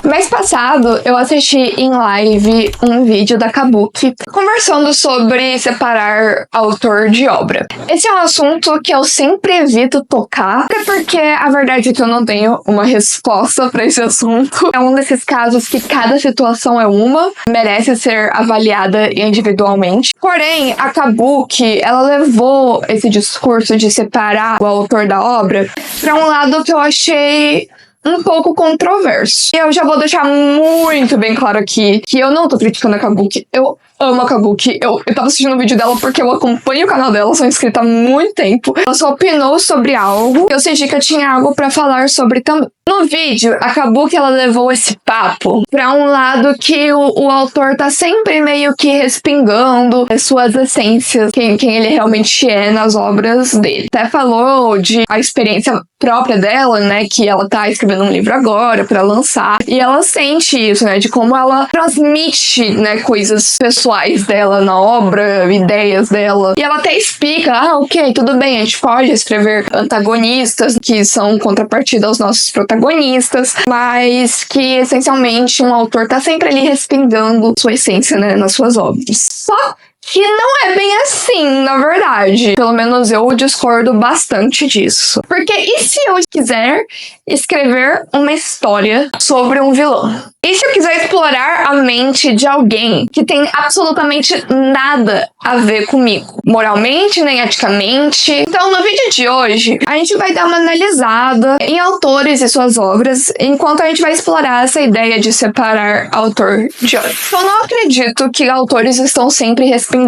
Mês passado, eu assisti em live um vídeo da Kabuki conversando sobre separar autor de obra. Esse é um assunto que eu sempre evito tocar, até porque a verdade é que eu não tenho uma resposta para esse assunto. É um desses casos que cada situação é uma, merece ser avaliada individualmente. Porém, a Kabuki, ela levou esse discurso de separar o autor da obra para um lado que eu achei um pouco controverso. Eu já vou deixar muito bem claro aqui que eu não tô criticando a Kabuki. Eu amo a Kabuki. Eu tava assistindo o vídeo dela porque eu acompanho o canal dela, sou inscrita há muito tempo. Ela só opinou sobre algo. Eu senti que eu tinha algo pra falar sobre também. No vídeo, a Kabuki, ela levou esse papo pra um lado que o autor tá sempre meio que respingando as suas essências, quem ele realmente é nas obras dele. Até falou de a experiência própria dela, né, que ela tá escrevendo um livro agora pra lançar, e ela sente isso, né, de como ela transmite, né, coisas pessoais dela na obra, ideias dela, e ela até explica, ok, tudo bem, a gente pode escrever antagonistas que são contrapartida aos nossos protagonistas, mas que essencialmente um autor tá sempre ali respingando sua essência, né, nas suas obras. Só que não é bem assim, na verdade. Pelo menos eu discordo bastante disso. Porque e se eu quiser escrever uma história sobre um vilão? E se eu quiser explorar a mente de alguém que tem absolutamente nada a ver comigo? Moralmente, nem eticamente. Então, no vídeo de hoje, a gente vai dar uma analisada em autores e suas obras, enquanto a gente vai explorar essa ideia de separar autor de obra. Eu não acredito que autores estão sempre respingando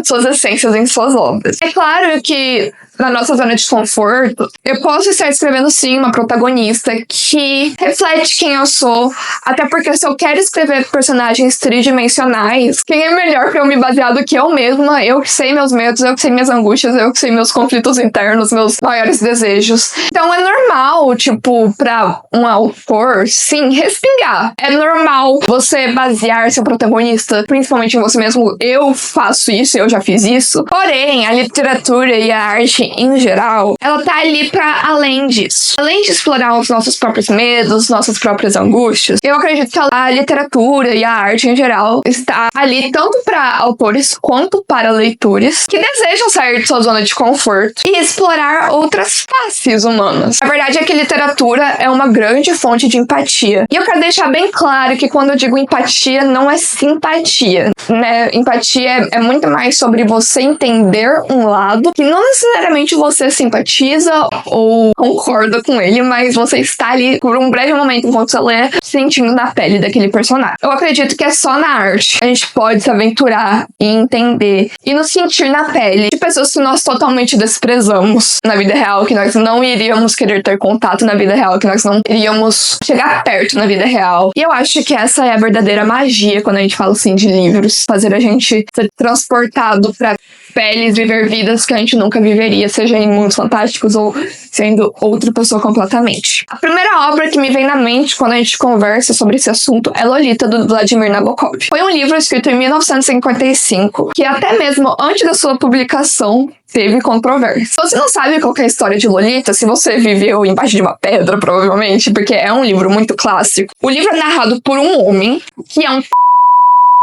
suas essências em suas obras. É claro que na nossa zona de conforto, eu posso estar escrevendo sim uma protagonista que reflete quem eu sou, até porque se eu quero escrever personagens tridimensionais, quem é melhor pra eu me basear do que eu mesma? Eu que sei meus medos, eu que sei minhas angústias, eu que sei meus conflitos internos, meus maiores desejos. Então é normal, tipo, pra um autor, sim, respingar. É normal você basear seu protagonista, principalmente em você mesmo. Eu faço isso, eu já fiz isso. Porém, a literatura e a arte em geral, ela tá ali pra além disso. Além de explorar os nossos próprios medos, nossas próprias angústias, eu acredito que a literatura e a arte em geral está ali tanto para autores quanto para leitores que desejam sair de sua zona de conforto e explorar outras faces humanas. A verdade é que literatura é uma grande fonte de empatia. E eu quero deixar bem claro que quando eu digo empatia, não é simpatia, né? Empatia é muito mais sobre você entender um lado que não necessariamente você simpatiza ou concorda com ele, mas você está ali por um breve momento enquanto você lê, sentindo na pele daquele personagem. Eu acredito que é só na arte a gente pode se aventurar e entender e nos sentir na pele de pessoas que nós totalmente desprezamos na vida real, que nós não iríamos querer ter contato na vida real, que nós não iríamos chegar perto na vida real. E eu acho que essa é a verdadeira magia quando a gente fala assim de livros, fazer a gente ser transportado pra peles, viver vidas que a gente nunca viveria, seja em mundos fantásticos ou sendo outra pessoa completamente. A primeira obra que me vem na mente quando a gente conversa sobre esse assunto é Lolita, do Vladimir Nabokov. Foi um livro escrito em 1955, que até mesmo antes da sua publicação teve controvérsia. Se você não sabe qual que é a história de Lolita, se você viveu embaixo de uma pedra, provavelmente, porque é um livro muito clássico. O livro é narrado por um homem que é um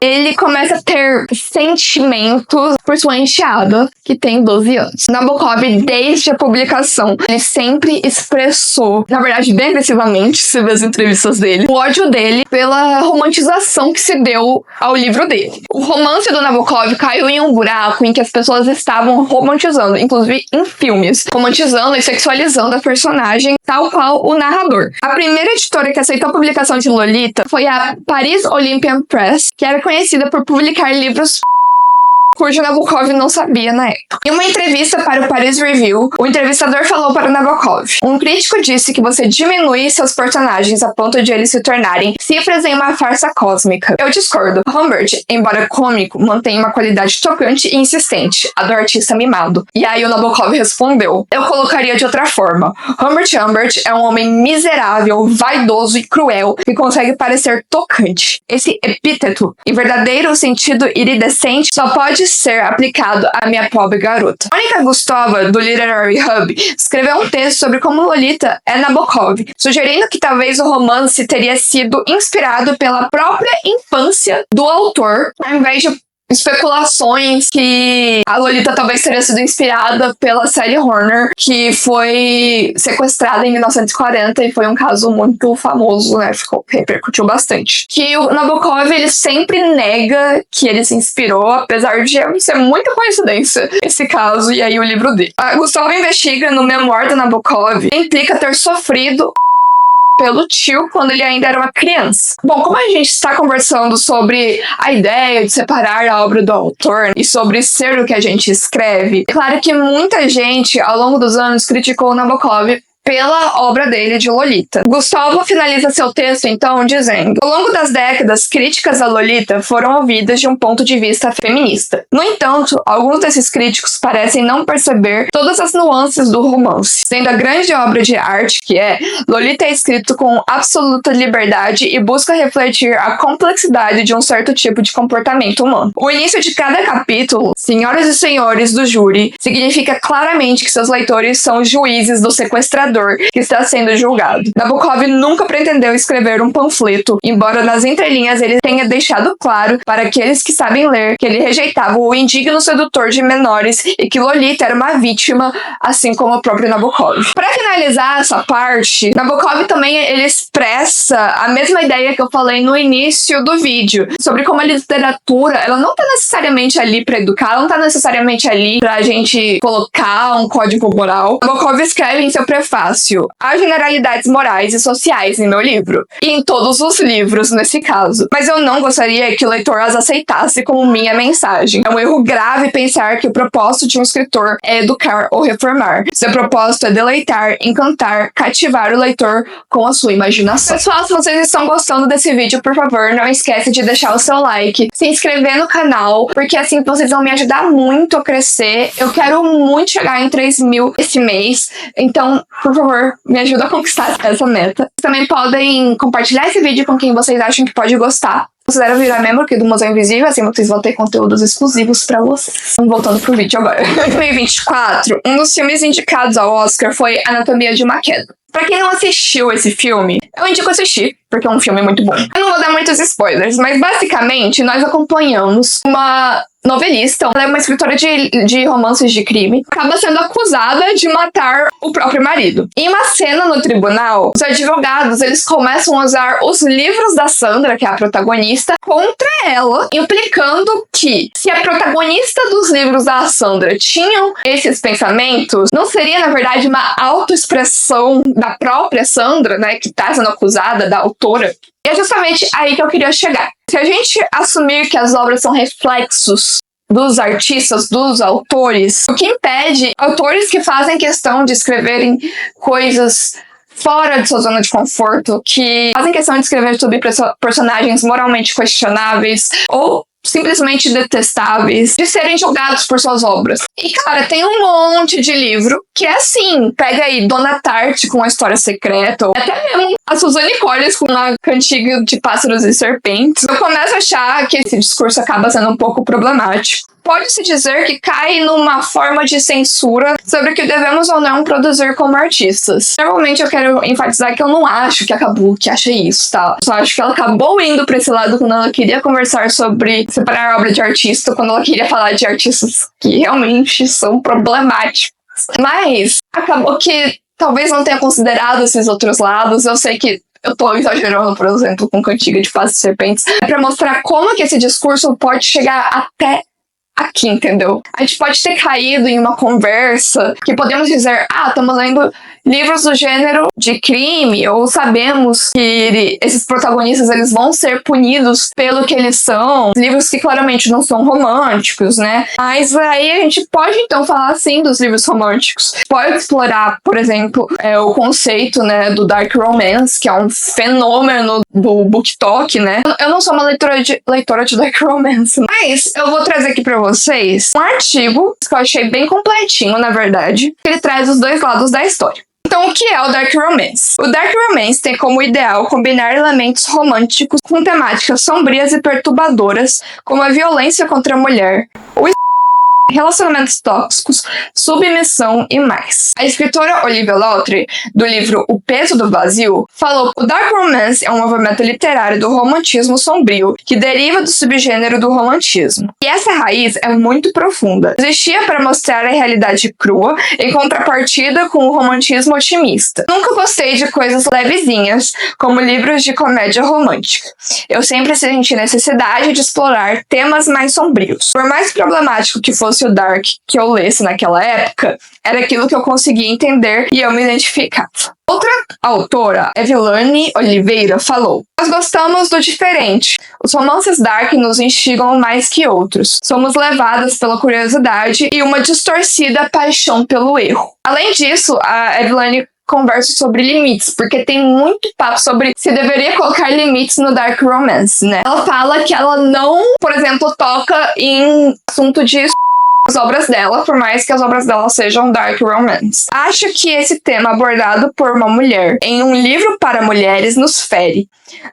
ele começa a ter sentimentos por sua enteada, que tem 12 anos. Nabokov, desde a publicação, ele sempre expressou, na verdade, bem agressivamente, se vê as entrevistas dele, o ódio dele pela romantização que se deu ao livro dele. O romance do Nabokov caiu em um buraco em que as pessoas estavam romantizando, inclusive em filmes, romantizando e sexualizando a personagem, tal qual o narrador. A primeira editora que aceitou a publicação de Lolita foi a Paris Olympian Press, que era conhecida por publicar livros cujo Nabokov não sabia na época. Em uma entrevista para o Paris Review, o entrevistador falou para o Nabokov: um crítico disse que você diminui seus personagens a ponto de eles se tornarem cifras em uma farsa cósmica. Eu discordo. Humbert, embora cômico, mantém uma qualidade tocante e insistente, a do artista mimado. E aí o Nabokov respondeu: eu colocaria de outra forma. Humbert é um homem miserável, vaidoso e cruel que consegue parecer tocante. Esse epíteto, em verdadeiro sentido iridescente, só pode pode ser aplicado à minha pobre garota. Mônica Gustova, do Literary Hub, escreveu um texto sobre como Lolita é Nabokov, sugerindo que talvez o romance teria sido inspirado pela própria infância do autor, ao invés de especulações que a Lolita talvez teria sido inspirada pela Sally Horner, que foi sequestrada em 1940 e foi um caso muito famoso, né? Repercutiu bastante. Que o Nabokov, ele sempre nega que ele se inspirou, apesar de ser muita coincidência esse caso e aí o livro dele. A Gustavo investiga no memoir do Nabokov, implica ter sofrido pelo tio quando ele ainda era uma criança. Bom, como a gente está conversando sobre a ideia de separar a obra do autor e sobre ser o que a gente escreve, é claro que muita gente, ao longo dos anos, criticou o Nabokov pela obra dele de Lolita. Gustavo finaliza seu texto, então, dizendo: ao longo das décadas, críticas a Lolita foram ouvidas de um ponto de vista feminista. No entanto, alguns desses críticos parecem não perceber todas as nuances do romance. Sendo a grande obra de arte que é, Lolita é escrito com absoluta liberdade e busca refletir a complexidade de um certo tipo de comportamento humano. O início de cada capítulo, senhoras e senhores do júri, significa claramente que seus leitores são juízes do sequestrador que está sendo julgado. Nabokov nunca pretendeu escrever um panfleto, embora nas entrelinhas ele tenha deixado claro para aqueles que sabem ler que ele rejeitava o indigno sedutor de menores e que Lolita era uma vítima, assim como o próprio Nabokov. Para finalizar essa parte, Nabokov também ele expressa a mesma ideia que eu falei no início do vídeo, sobre como a literatura, ela não está necessariamente ali para educar, ela não está necessariamente ali para a gente colocar um código moral. Nabokov escreve em seu prefácio: há generalidades morais e sociais em meu livro, e em todos os livros nesse caso, mas eu não gostaria que o leitor as aceitasse como minha mensagem. É um erro grave pensar que o propósito de um escritor é educar ou reformar. Seu propósito é deleitar, encantar, cativar o leitor com a sua imaginação. Pessoal, se vocês estão gostando desse vídeo, por favor, não esqueça de deixar o seu like, se inscrever no canal, porque assim vocês vão me ajudar muito a crescer. Eu quero muito chegar em 3.000 esse mês, então, por favor, me ajuda a conquistar essa meta. Vocês também podem compartilhar esse vídeo com quem vocês acham que pode gostar. Considera virar membro aqui do Museu Invisível, assim vocês vão ter conteúdos exclusivos pra vocês. Vamos voltando pro vídeo agora. Em 2024, um dos filmes indicados ao Oscar foi Anatomia de uma Queda. Pra quem não assistiu esse filme, eu indico assistir, porque é um filme muito bom. Eu não vou dar muitos spoilers, mas basicamente nós acompanhamos uma novelista, ela é uma escritora de romances de crime, acaba sendo acusada de matar o próprio marido. Em uma cena no tribunal, os advogados, eles começam a usar os livros da Sandra, que é a protagonista, contra ela, implicando que se a protagonista dos livros da Sandra tinham esses pensamentos, não seria, na verdade, uma autoexpressão da própria Sandra, né, que tá sendo acusada, da autora. E é justamente aí que eu queria chegar. Se a gente assumir que as obras são reflexos dos artistas, dos autores, o que impede autores que fazem questão de escreverem coisas fora de sua zona de conforto, que fazem questão de escrever sobre personagens moralmente questionáveis ou simplesmente detestáveis, de serem julgados por suas obras. E, cara, tem um monte de livro que é assim, pega aí Dona Tartt com A História Secreta, ou até mesmo a Suzanne Collins com A Cantiga de Pássaros e Serpentes. Eu começo a achar que esse discurso acaba sendo um pouco problemático. Pode-se dizer que cai numa forma de censura sobre o que devemos ou não produzir como artistas. Normalmente eu quero enfatizar que eu não acho que a Kabuki acha isso, tá? Eu só acho que ela acabou indo pra esse lado quando ela queria conversar sobre separar a obra de artista, quando ela queria falar de artistas que realmente são problemáticos. Mas acabou que talvez não tenha considerado esses outros lados. Eu sei que eu tô exagerando, por exemplo, com Cantiga de Pássaros e Serpentes, pra mostrar como que esse discurso pode chegar até aqui, entendeu? A gente pode ter caído em uma conversa que podemos dizer, estamos lendo livros do gênero de crime, ou sabemos que esses protagonistas eles vão ser punidos pelo que eles são, livros que claramente não são românticos, né? Mas aí a gente pode então falar assim dos livros românticos. Pode explorar, por exemplo, o conceito, né, do Dark Romance, que é um fenômeno do BookTok, né? Eu não sou uma leitora de Dark Romance, mas eu vou trazer aqui pra vocês um artigo que eu achei bem completinho, na verdade, que ele traz os dois lados da história. Então, o que é o Dark Romance? O Dark Romance tem como ideal combinar elementos românticos com temáticas sombrias e perturbadoras, como a violência contra a mulher, o relacionamentos tóxicos, submissão e mais. A escritora Olivia Lowry, do livro O Peso do Vazio, falou que o Dark Romance é um movimento literário do romantismo sombrio que deriva do subgênero do romantismo. E essa raiz é muito profunda. Existia para mostrar a realidade crua em contrapartida com o romantismo otimista. Nunca gostei de coisas levezinhas, como livros de comédia romântica. Eu sempre senti necessidade de explorar temas mais sombrios. Por mais problemático que fosse o Dark que eu lesse naquela época, era aquilo que eu conseguia entender e eu me identificava. Outra autora, Evelane Oliveira, falou: "Nós gostamos do diferente. Os romances dark nos instigam mais que outros. Somos levadas pela curiosidade e uma distorcida paixão pelo erro." Além disso, a Evelane conversa sobre limites, porque tem muito papo sobre se deveria colocar limites no dark romance, né? Ela fala que ela não, por exemplo, toca em assunto de as obras dela, por mais que as obras dela sejam dark romance. Acho que esse tema abordado por uma mulher em um livro para mulheres nos fere.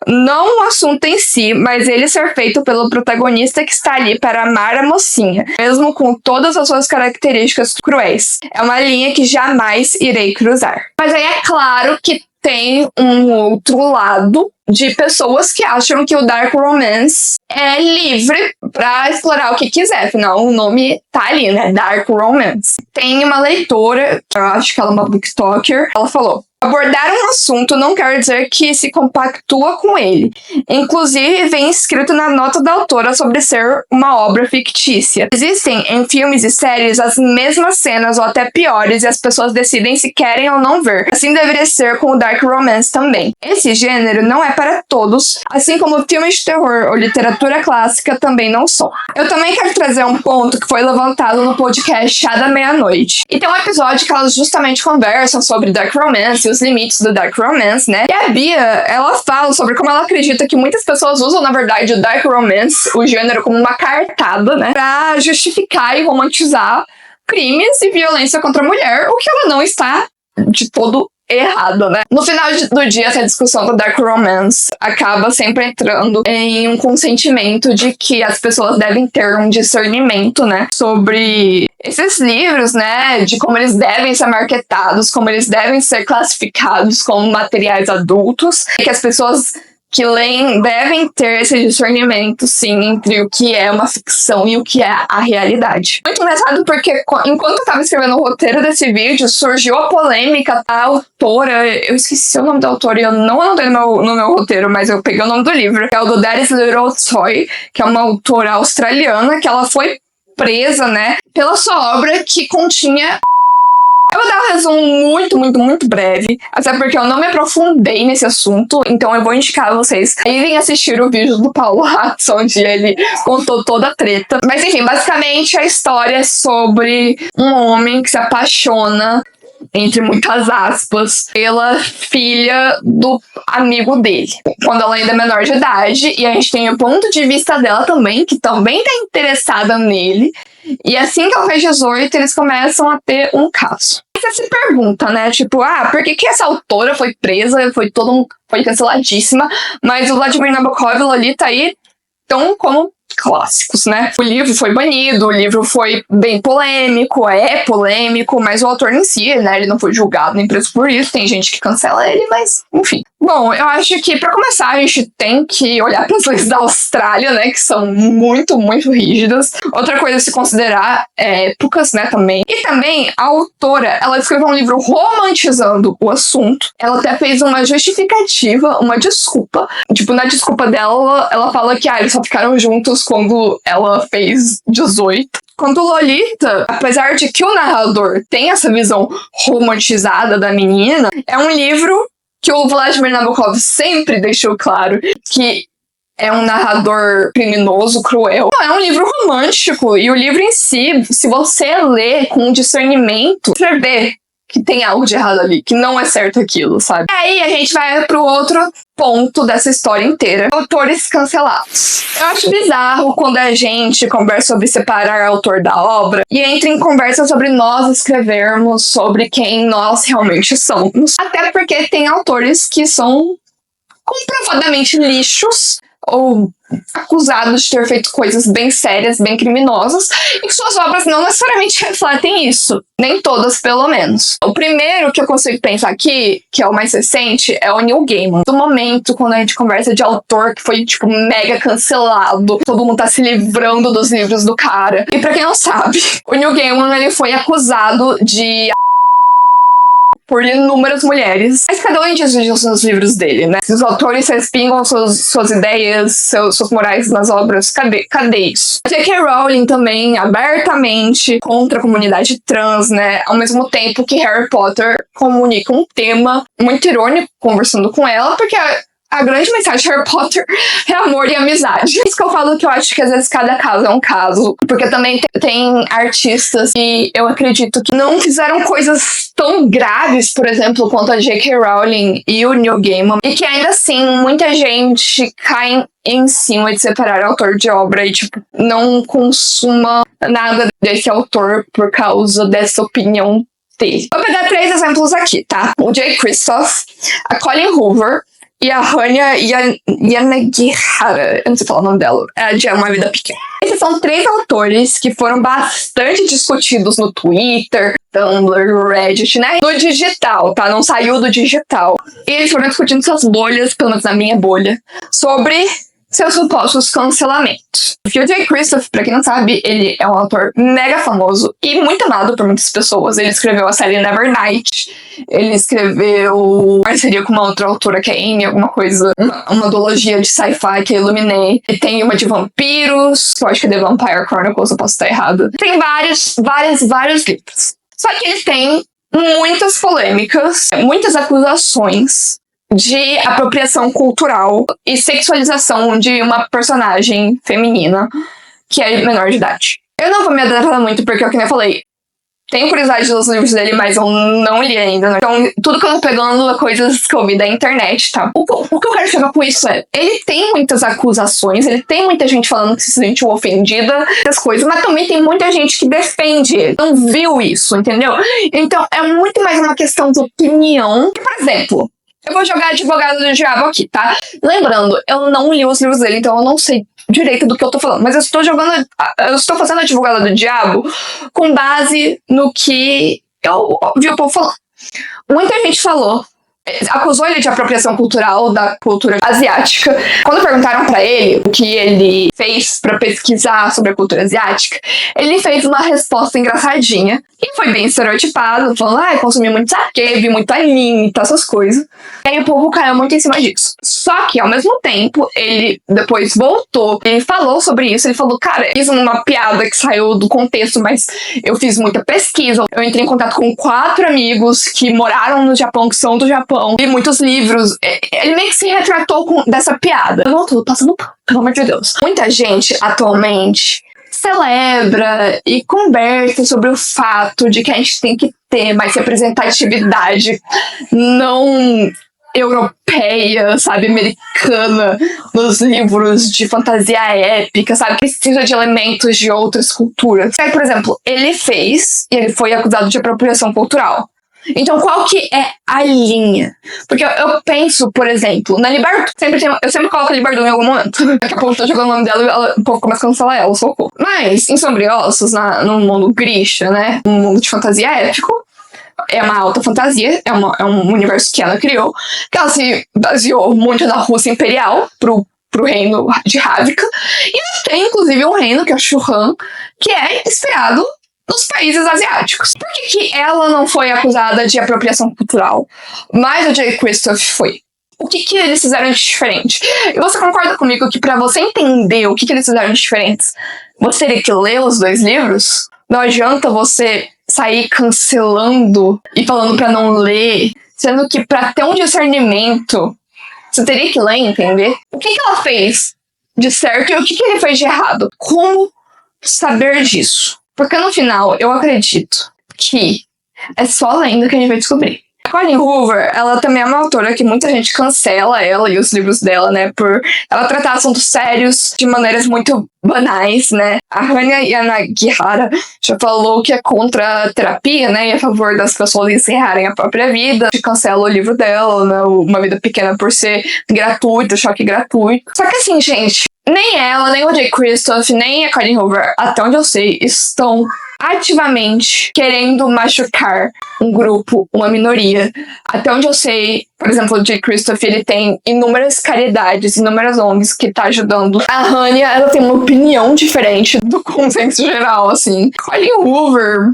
Não o assunto em si, mas ele ser feito pelo protagonista que está ali para amar a mocinha, mesmo com todas as suas características cruéis. É uma linha que jamais irei cruzar. Mas aí é claro que tem um outro lado de pessoas que acham que o Dark Romance é livre pra explorar o que quiser. Afinal, o nome tá ali, né? Dark Romance. Tem uma leitora, eu acho que ela é uma booktalker, ela falou: "Abordar um assunto não quer dizer que se compactua com ele. Inclusive, vem escrito na nota da autora sobre ser uma obra fictícia. Existem em filmes e séries as mesmas cenas ou até piores e as pessoas decidem se querem ou não ver. Assim deveria ser com o Dark Romance também. Esse gênero não é para todos, assim como filmes de terror ou literatura clássica também não são." Eu também quero trazer um ponto que foi levantado no podcast Chá da Meia-Noite. E tem um episódio que elas justamente conversam sobre Dark Romance e os limites do Dark Romance, né? E a Bia, ela fala sobre como ela acredita que muitas pessoas usam, na verdade, o Dark Romance, o gênero, como uma cartada, né? Pra justificar e romantizar crimes e violência contra a mulher, o que ela não está de todo errado, né? No final do dia, essa discussão do Dark Romance acaba sempre entrando em um consentimento de que as pessoas devem ter um discernimento, né? Sobre esses livros, né? De como eles devem ser marketados, como eles devem ser classificados como materiais adultos, e que as pessoas que leem devem ter esse discernimento, sim, entre o que é uma ficção e o que é a realidade. Muito engraçado porque, enquanto eu tava escrevendo o roteiro desse vídeo, surgiu a polêmica da autora, eu esqueci o nome da autora e eu não anotei no meu roteiro, mas eu peguei o nome do livro, que é o do Daddy's Little Toy, que é uma autora australiana, que ela foi presa, né, pela sua obra que continha... Eu vou dar um resumo muito breve, até porque eu não me aprofundei nesse assunto, então eu vou indicar a vocês a irem assistir o vídeo do Paulo Hatz, onde ele contou toda a treta. Mas enfim, basicamente a história é sobre um homem que se apaixona, entre muitas aspas, pela filha do amigo dele, quando ela ainda é menor de idade, e a gente tem o ponto de vista dela também, que também tá interessada nele. E assim que ela fez 18, eles começam a ter um caso. Você se pergunta, né? Tipo, por que essa autora foi presa? Foi canceladíssima. Mas o Vladimir Nabokov, Lolita aí, tão como clássicos, né? O livro foi banido, o livro foi bem polêmico, mas o autor em si, né? Ele não foi julgado nem preso por isso. Tem gente que cancela ele, mas enfim. Bom, eu acho que pra começar a gente tem que olhar para as leis da Austrália, né? Que são muito rígidas. Outra coisa a se considerar é épocas, né? Também. E também a autora, ela escreveu um livro romantizando o assunto. Ela até fez uma justificativa, uma desculpa. Tipo, na desculpa dela, ela fala que eles só ficaram juntos quando ela fez 18. Quanto Lolita, apesar de que o narrador tem essa visão romantizada da menina, é um livro que o Vladimir Nabokov sempre deixou claro que é um narrador criminoso, cruel. É um livro romântico, e o livro em si, se você lê com discernimento, você vê que tem algo de errado ali, que não é certo aquilo, sabe? E aí a gente vai pro outro ponto dessa história inteira: autores cancelados. Eu acho bizarro quando a gente conversa sobre separar autor da obra e entra em conversa sobre nós escrevermos sobre quem nós realmente somos. Até porque tem autores que são comprovadamente lixos, ou acusados de ter feito coisas bem sérias, bem criminosas, e que suas obras não necessariamente refletem isso. Nem todas, pelo menos. O primeiro que eu consigo pensar aqui, que é o mais recente, é o Neil Gaiman. Do momento, quando a gente conversa de autor que foi, tipo, mega cancelado, todo mundo tá se livrando dos livros do cara. E pra quem não sabe, o Neil Gaiman, ele foi acusado de por inúmeras mulheres. Mas cada um diz nos livros dele, né? Se os autores respingam suas ideias, seus morais nas obras, cadê isso? J.K. Rowling também, abertamente, contra a comunidade trans, né? Ao mesmo tempo que Harry Potter comunica um tema muito irônico conversando com ela, porque a grande mensagem de Harry Potter é amor e amizade. Isso que eu falo, que eu acho que às vezes cada caso é um caso. Porque também tem artistas que eu acredito que não fizeram coisas tão graves, por exemplo, quanto a J.K. Rowling e o Neil Gaiman. E que ainda assim, muita gente cai em cima de separar autor de obra e, tipo, não consuma nada desse autor por causa dessa opinião dele. Vou pegar 3 exemplos aqui, tá? O Jay Kristoff, a Colleen Hoover e a Hanya Yanagihara, eu não sei falar o nome dela, é de Uma Vida Pequena. Esses são 3 autores que foram bastante discutidos no Twitter, Tumblr, Reddit, né? No digital, tá? Não saiu do digital. E eles foram discutindo suas bolhas, pelo menos na minha bolha, sobre seus supostos cancelamentos. O Jay Kristoff, pra quem não sabe, ele é um autor mega famoso e muito amado por muitas pessoas. Ele escreveu a série Nevernight, ele escreveu parceria com uma outra autora que é Amy, alguma coisa, uma duologia de sci-fi que é Illuminae. E tem uma de vampiros, que eu acho que é The Vampire Chronicles, eu posso estar errada. Tem vários livros. Só que ele tem muitas polêmicas, muitas acusações de apropriação cultural e sexualização de uma personagem feminina que é menor de idade. Eu não vou me adentrar muito porque, como eu falei, tenho curiosidade dos livros dele, mas eu não li ainda, né? Então, tudo que eu tô pegando é coisas que eu vi da internet, tá? O que eu quero chegar com isso é, ele tem muitas acusações, ele tem muita gente falando que se sentiu ofendida, das coisas, mas também tem muita gente que defende ele, não viu isso, entendeu? Então, é muito mais uma questão de opinião. Por exemplo, eu vou jogar Advogado do Diabo aqui, tá? Lembrando, eu não li os livros dele, então eu não sei direito do que eu tô falando. Mas eu estou fazendo Advogado do Diabo com base no que eu vi o povo falando. Muita gente acusou ele de apropriação cultural da cultura asiática. Quando perguntaram pra ele o que ele fez pra pesquisar sobre a cultura asiática, ele fez uma resposta engraçadinha e foi bem estereotipado, falando, consumi muito sake, vi muito anime, essas coisas. E aí o povo caiu muito em cima disso. Só que, ao mesmo tempo, ele depois voltou, ele falou sobre isso, ele falou, cara, isso numa piada que saiu do contexto, mas eu fiz muita pesquisa, eu entrei em contato com 4 amigos que moraram no Japão, que são do Japão, e muitos livros. Ele meio que se retratou dessa piada. Eu não tô passando pelo amor de Deus. Muita gente, atualmente, celebra e conversa sobre o fato de que a gente tem que ter mais representatividade não europeia, sabe, americana, nos livros de fantasia épica, sabe, precisa de elementos de outras culturas. Aí, por exemplo, ele foi acusado de apropriação cultural. Então, qual que é a linha? Porque eu penso, por exemplo, na Libardo. Eu sempre coloco a Libardo em algum momento. Daqui a pouco eu tô jogando o nome dela e o povo começa a cancelar ela, socorro. Mas, em Sombriossos, no mundo Grisha, né? Um mundo de fantasia épico. É uma alta fantasia, é um universo que ela criou. Que ela se baseou muito na Rússia Imperial, pro reino de Ravnica. E tem, inclusive, um reino, que é o Shuhan, que é inspirado nos países asiáticos. Por que ela não foi acusada de apropriação cultural, mas o Jay Kristoff foi? O que eles fizeram de diferente? E você concorda comigo que pra você entender o que eles fizeram de diferentes, você teria que ler os 2 livros? Não adianta você sair cancelando e falando pra não ler, sendo que pra ter um discernimento, você teria que ler e entender. O que ela fez de certo e o que ele fez de errado? Como saber disso? Porque no final, eu acredito que é só lendo que a gente vai descobrir. Colleen Hoover, ela também é uma autora que muita gente cancela ela e os livros dela, né, por ela tratar assuntos sérios de maneiras muito banais, né. A Hanya Yanagihara já falou que é contra a terapia, né, e a favor das pessoas encerrarem a própria vida, que cancela o livro dela, né, Uma Vida Pequena, por ser gratuito, choque gratuito. Só que assim, gente, nem ela, nem o Jay Kristoff, nem a Colleen Hoover, até onde eu sei, estão ativamente querendo machucar um grupo, uma minoria. Até onde eu sei, por exemplo, o Jay Kristoff, ele tem inúmeras caridades, inúmeras ONGs que tá ajudando. A Hanya, ela tem uma opinião diferente do consenso geral, assim. Colleen Hoover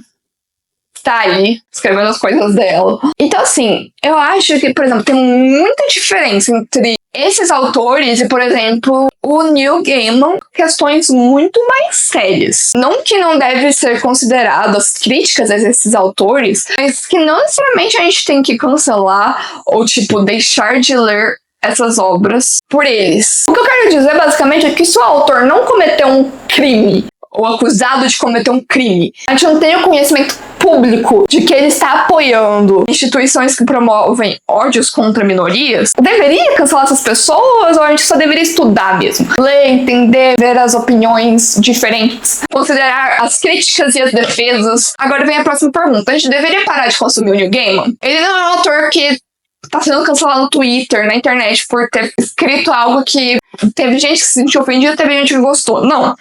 tá aí, escrevendo as coisas dela. Então, assim, eu acho que, por exemplo, tem muita diferença entre esses autores e, por exemplo, o Neil Gaiman, questões muito mais sérias. Não que não deve ser considerado as críticas a esses autores, mas que não necessariamente a gente tem que cancelar ou, tipo, deixar de ler essas obras por eles. O que eu quero dizer, basicamente, é que se o autor não cometeu um crime, ou acusado de cometer um crime, a gente não tem o conhecimento público de que ele está apoiando instituições que promovem ódios contra minorias, deveria cancelar essas pessoas ou a gente só deveria estudar mesmo? Ler, entender, ver as opiniões diferentes, considerar as críticas e as defesas. Agora vem a próxima pergunta. A gente deveria parar de consumir o Neil Gaiman? Ele não é um autor que tá sendo cancelado no Twitter, na internet, por ter escrito algo que teve gente que se sentiu ofendida, teve gente que gostou. Não.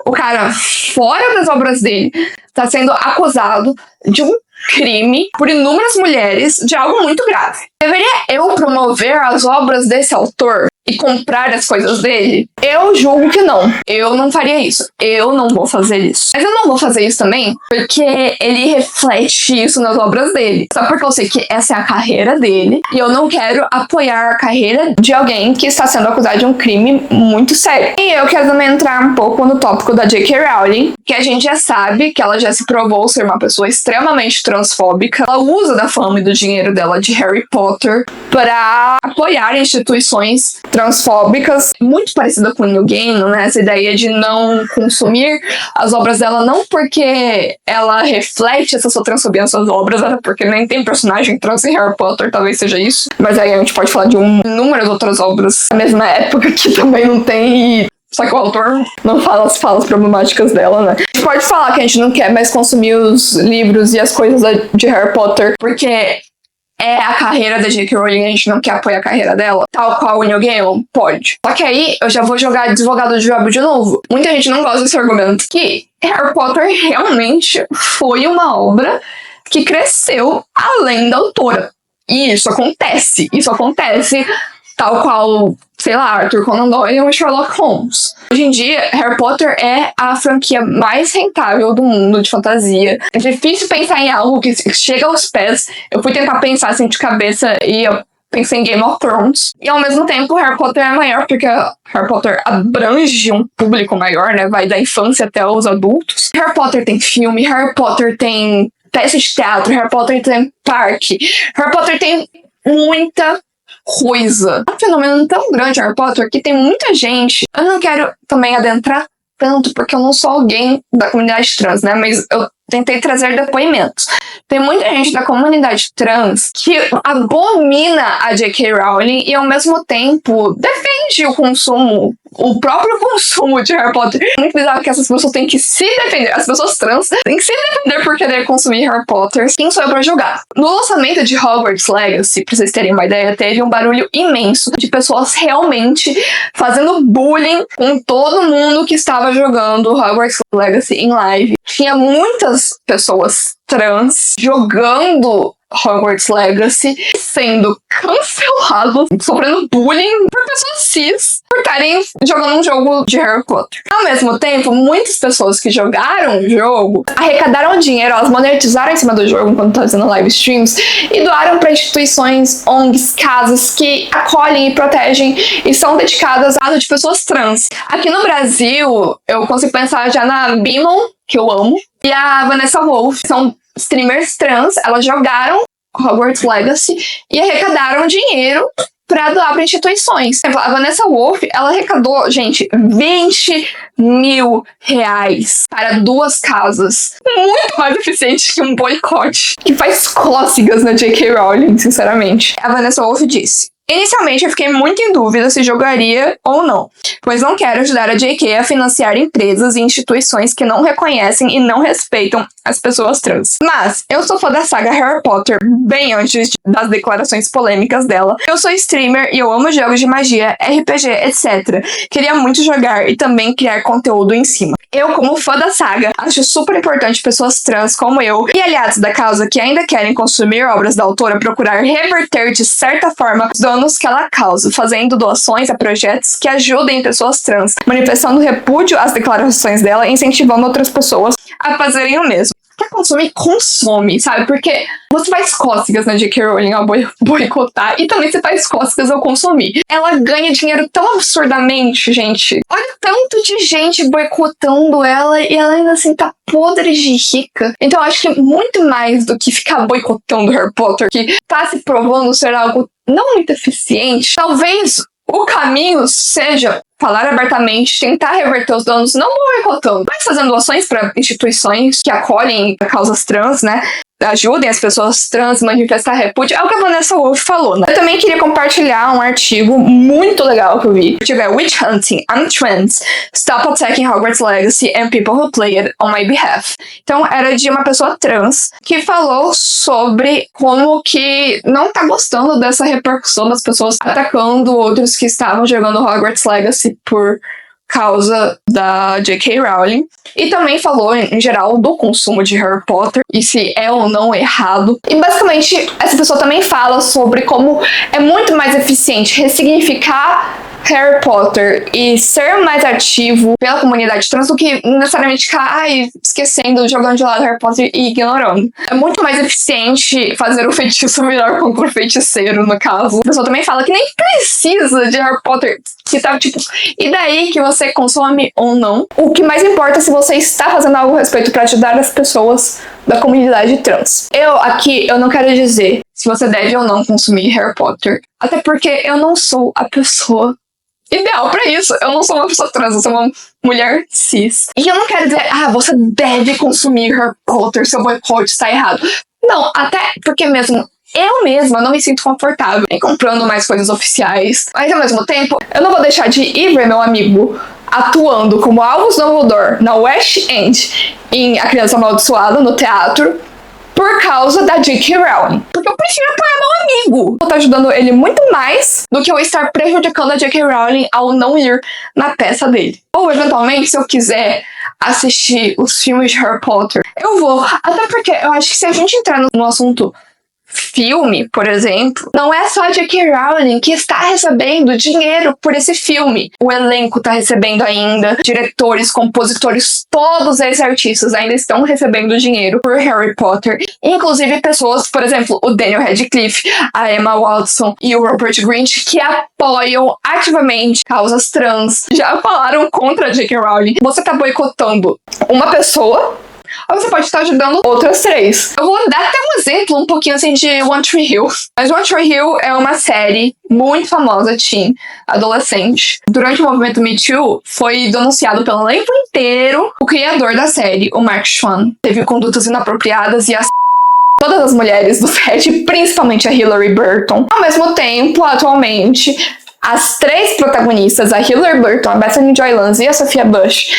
O cara, fora das obras dele, tá sendo acusado de um crime por inúmeras mulheres de algo muito grave. Deveria eu promover as obras desse autor e comprar as coisas dele? Eu julgo que não. Eu não faria isso. Eu não vou fazer isso. Mas eu não vou fazer isso também porque ele reflete isso nas obras dele. Só porque eu sei que essa é a carreira dele e eu não quero apoiar a carreira de alguém que está sendo acusado de um crime muito sério. E eu quero também entrar um pouco no tópico da J.K. Rowling, que a gente já sabe que ela já se provou ser uma pessoa extremamente transfóbica. Ela usa da fama e do dinheiro dela de Harry Potter para apoiar instituições transfóbicas, muito parecida com o Neil Gaiman, né? Essa ideia de não consumir as obras dela, não porque ela reflete essa sua transfobia nas suas obras, até porque nem tem personagem trans em Harry Potter, talvez seja isso. Mas aí a gente pode falar de inúmeras outras obras da mesma época que também não tem. Só que o autor não fala as falas problemáticas dela, né? A gente pode falar que a gente não quer mais consumir os livros e as coisas de Harry Potter porque é a carreira da J.K. Rowling, a gente não quer apoiar a carreira dela, tal qual o Neil Gaiman? Pode. Só que aí eu já vou jogar advogado do diabo de novo. Muita gente não gosta desse argumento que Harry Potter realmente foi uma obra que cresceu além da autora. E isso acontece. Isso acontece tal qual, sei lá, Arthur Conan Doyle ou Sherlock Holmes. Hoje em dia, Harry Potter é a franquia mais rentável do mundo de fantasia. É difícil pensar em algo que chega aos pés. Eu fui tentar pensar assim de cabeça e eu pensei em Game of Thrones. E ao mesmo tempo, Harry Potter é maior porque Harry Potter abrange um público maior, né? Vai da infância até os adultos. Harry Potter tem filme, Harry Potter tem peça de teatro, Harry Potter tem parque. Harry Potter tem muita coisa. É um fenômeno tão grande, Harry Potter, que tem muita gente. Eu não quero também adentrar tanto, porque eu não sou alguém da comunidade trans, né? Mas eu tentei trazer depoimentos. Tem muita gente da comunidade trans que abomina a J.K. Rowling e, ao mesmo tempo, defende o consumo, o próprio consumo de Harry Potter. É muito bizarro que essas pessoas têm que se defender. As pessoas trans têm que se defender por querer consumir Harry Potter. Quem sou eu pra julgar? No lançamento de Hogwarts Legacy, pra vocês terem uma ideia, teve um barulho imenso de pessoas realmente fazendo bullying com todo mundo que estava jogando Hogwarts Legacy em live. Tinha muitas pessoas trans jogando Hogwarts Legacy, sendo cancelados, sofrendo bullying por pessoas cis por estarem jogando um jogo de Harry Potter. Ao mesmo tempo, muitas pessoas que jogaram o jogo arrecadaram dinheiro, elas monetizaram em cima do jogo enquanto estavam fazendo live streams e doaram para instituições, ONGs, casas que acolhem e protegem e são dedicadas a de pessoas trans. Aqui no Brasil, eu consigo pensar já na Bimon, que eu amo, e a Vanessa Wolff. São streamers trans, elas jogaram Hogwarts Legacy e arrecadaram dinheiro pra doar pra instituições. Por exemplo, a Vanessa Wolff, ela arrecadou, gente, R$20 mil para 2 casas. Muito mais eficiente que um boicote que faz cócegas na J.K. Rowling, sinceramente. A Vanessa Wolff disse: inicialmente eu fiquei muito em dúvida se jogaria ou não, pois não quero ajudar a J.K. a financiar empresas e instituições que não reconhecem e não respeitam as pessoas trans. Mas eu sou fã da saga Harry Potter bem antes das declarações polêmicas dela. Eu sou streamer e eu amo jogos de magia, RPG, etc. Queria muito jogar e também criar conteúdo em cima. Eu, como fã da saga, acho super importante pessoas trans como eu e aliados da causa que ainda querem consumir obras da autora procurar reverter de certa forma os danos que ela causa, fazendo doações a projetos que ajudem pessoas trans, manifestando repúdio às declarações dela e incentivando outras pessoas a fazerem o mesmo. Quer consumir? Consome, sabe? Porque você faz cócegas na J.K. Rowling ao boicotar e também você faz cócegas ao consumir. Ela ganha dinheiro tão absurdamente, gente. Olha o tanto de gente boicotando ela e ela ainda assim tá podre de rica. Então eu acho que muito mais do que ficar boicotando Harry Potter, que tá se provando ser algo não muito eficiente, talvez o caminho seja falar abertamente, tentar reverter os danos, não boicotando, mas fazendo doações para instituições que acolhem causas trans, né? Ajudem as pessoas trans a manifestar repúdio. É o que a Vanessa Wolff falou, né? Eu também queria compartilhar um artigo muito legal que eu vi. O artigo é Witch Hunting, I'm Trans, Stop Attacking Hogwarts Legacy and People Who Play It on My Behalf. Então, era de uma pessoa trans que falou sobre como que não tá gostando dessa repercussão das pessoas atacando outros que estavam jogando Hogwarts Legacy por causa da J.K. Rowling. E também falou, em geral, do consumo de Harry Potter e se é ou não errado. E basicamente, essa pessoa também fala sobre como é muito mais eficiente ressignificar Harry Potter e ser mais ativo pela comunidade trans do que necessariamente ficar esquecendo, jogando de lado Harry Potter e ignorando. É muito mais eficiente fazer o feitiço melhor contra o feiticeiro, no caso. A pessoa também fala que nem precisa de Harry Potter, que tá tipo, e daí que você consome ou não? O que mais importa é se você está fazendo algo a respeito para ajudar as pessoas da comunidade trans. Eu não quero dizer se você deve ou não consumir Harry Potter, até porque eu não sou a pessoa ideal pra isso. Eu não sou uma pessoa trans, eu sou uma mulher cis. E eu não quero dizer, você deve consumir Harry Potter, seu boicote está errado. Não, até porque mesmo eu mesma não me sinto confortável em comprando mais coisas oficiais. Mas ao mesmo tempo, eu não vou deixar de ir ver meu amigo atuando como Albus Dumbledore na West End em A Criança Amaldiçoada no teatro por causa da J.K. Rowling. Porque eu prefiro apoiar meu amigo. Eu tô ajudando ele muito mais do que eu estar prejudicando a J.K. Rowling ao não ir na peça dele. Ou, eventualmente, se eu quiser assistir os filmes de Harry Potter, eu vou. Até porque eu acho que se a gente entrar no assunto filme, por exemplo, não é só a J.K. Rowling que está recebendo dinheiro por esse filme. O elenco está recebendo ainda, diretores, compositores, todos esses artistas ainda estão recebendo dinheiro por Harry Potter. Inclusive pessoas, por exemplo, o Daniel Radcliffe, a Emma Watson e o Rupert Grint, que apoiam ativamente causas trans, já falaram contra a J.K. Rowling. Você está boicotando uma pessoa, ou você pode estar ajudando outras 3. Eu vou dar até um exemplo um pouquinho assim de One Tree Hill. Mas One Tree Hill é uma série muito famosa, teen, adolescente. Durante o movimento Me Too, foi denunciado pelo elenco inteiro o criador da série, o Mark Schwann. Teve condutas inapropriadas e todas as mulheres do set, principalmente a Hilary Burton. Ao mesmo tempo, atualmente, as 3 protagonistas, a Hilary Burton, a Bethany Joy Lanza e a Sophia Bush,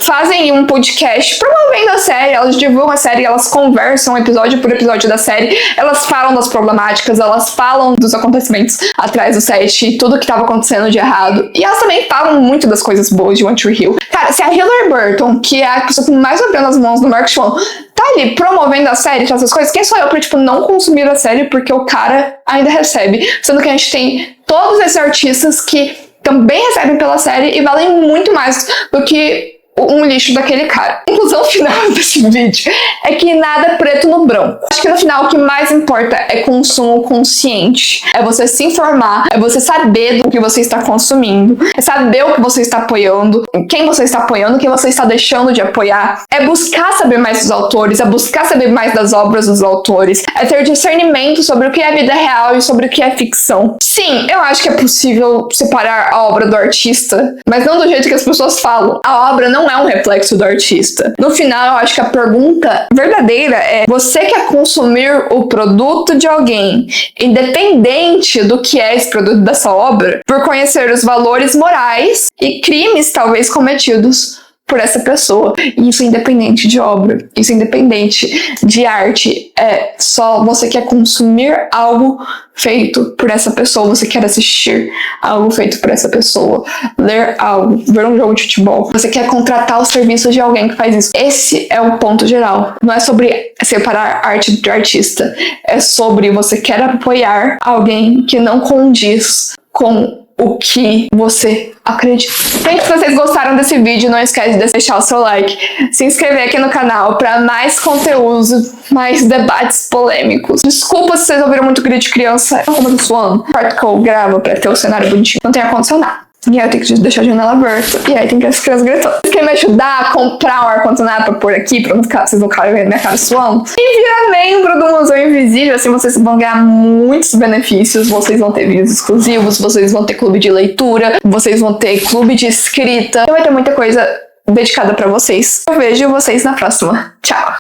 fazem um podcast promovendo a série, elas divulgam a série, elas conversam episódio por episódio da série, elas falam das problemáticas, elas falam dos acontecimentos atrás do set, tudo que estava acontecendo de errado, e elas também falam muito das coisas boas de One Tree Hill. Cara, se a Hilary Burton, que é a pessoa que mais abriu nas mãos do Mark Schwann, tá ali promovendo a série, essas coisas, quem sou eu pra, não consumir a série porque o cara ainda recebe, sendo que a gente tem todos esses artistas que também recebem pela série e valem muito mais do que um lixo daquele cara. A conclusão final desse vídeo é que nada é preto no branco. Acho que no final o que mais importa é consumo consciente. É você se informar, é você saber do que você está consumindo, é saber o que você está apoiando, quem você está apoiando, quem você está deixando de apoiar. É buscar saber mais dos autores, é buscar saber mais das obras dos autores, é ter discernimento sobre o que é vida real e sobre o que é ficção. Sim, eu acho que é possível separar a obra do artista, mas não do jeito que as pessoas falam. A obra não é um reflexo do artista. No final, eu acho que a pergunta verdadeira é: você quer consumir o produto de alguém, independente do que é esse produto dessa obra, por conhecer os valores morais e crimes talvez cometidos por essa pessoa? E isso é independente de obra, isso é independente de arte. É só você quer consumir algo feito por essa pessoa, você quer assistir algo feito por essa pessoa, ler algo, ver um jogo de futebol, você quer contratar os serviços de alguém que faz isso. Esse é o ponto geral. Não é sobre separar arte de artista, é sobre você quer apoiar alguém que não condiz com o que você acredita. Gente, se vocês gostaram desse vídeo, não esquece de deixar o seu like, se inscrever aqui no canal para mais conteúdo, mais debates polêmicos. Desculpa se vocês ouviram muito grito de criança, como eu tô suando. O quarto que eu gravo pra ter o cenário bonitinho não tem ar-condicionado. E aí eu tenho que deixar a janela aberta. E aí tem que as crianças gritando. Vocês querem me ajudar a comprar um ar-condicionado pra pôr aqui, pra vocês não ficarem vendo minha cara suando? E vira membro do Museu Invisível, assim vocês vão ganhar muitos benefícios. Vocês vão ter vídeos exclusivos, vocês vão ter clube de leitura, vocês vão ter clube de escrita. E vai ter muita coisa dedicada pra vocês. Eu vejo vocês na próxima. Tchau!